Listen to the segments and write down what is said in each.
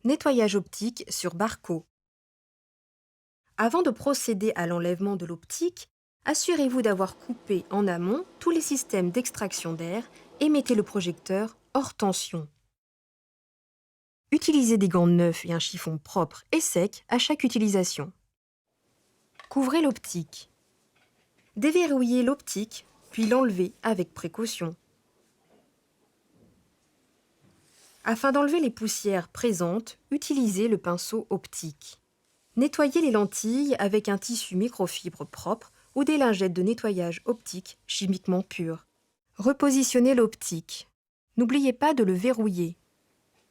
Nettoyage optique sur Barco. Avant de procéder à l'enlèvement de l'optique, assurez-vous d'avoir coupé en amont tous les systèmes d'extraction d'air et mettez le projecteur hors tension. Utilisez des gants neufs et un chiffon propre et sec à chaque utilisation. Couvrez l'optique. Déverrouillez l'optique, puis l'enlevez avec précaution. Afin d'enlever les poussières présentes, utilisez le pinceau optique. Nettoyez les lentilles avec un tissu microfibre propre ou des lingettes de nettoyage optique chimiquement pures. Repositionnez l'optique. N'oubliez pas de le verrouiller.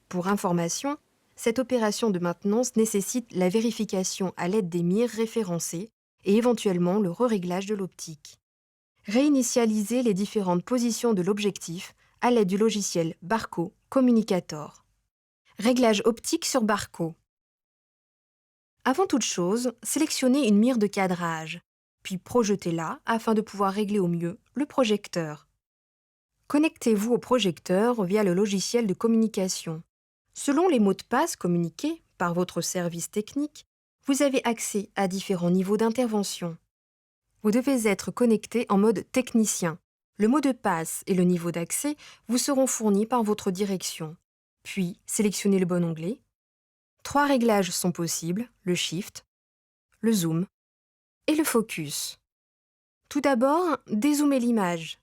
Pour information, cette opération de maintenance nécessite la vérification à l'aide des mires référencées et éventuellement le réglage de l'optique. Réinitialisez les différentes positions de l'objectif à l'aide du logiciel Barco Communicator. Réglage optique sur Barco. Avant toute chose, sélectionnez une mire de cadrage, puis projetez-la afin de pouvoir régler au mieux le projecteur. Connectez-vous au projecteur via le logiciel de communication. Selon les mots de passe communiqués par votre service technique, vous avez accès à différents niveaux d'intervention. Vous devez être connecté en mode technicien. Le mot de passe et le niveau d'accès vous seront fournis par votre direction. Puis, sélectionnez le bon onglet. 3 réglages sont possibles, le Shift, le Zoom et le Focus. Tout d'abord, dézoomez l'image.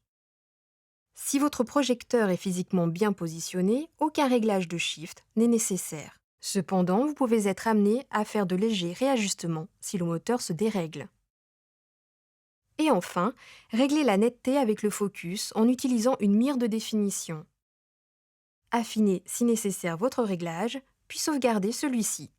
Si votre projecteur est physiquement bien positionné, aucun réglage de Shift n'est nécessaire. Cependant, vous pouvez être amené à faire de légers réajustements si le moteur se dérègle. Et enfin, réglez la netteté avec le Focus en utilisant une mire de définition. Affinez si nécessaire votre réglage, puis sauvegardez celui-ci.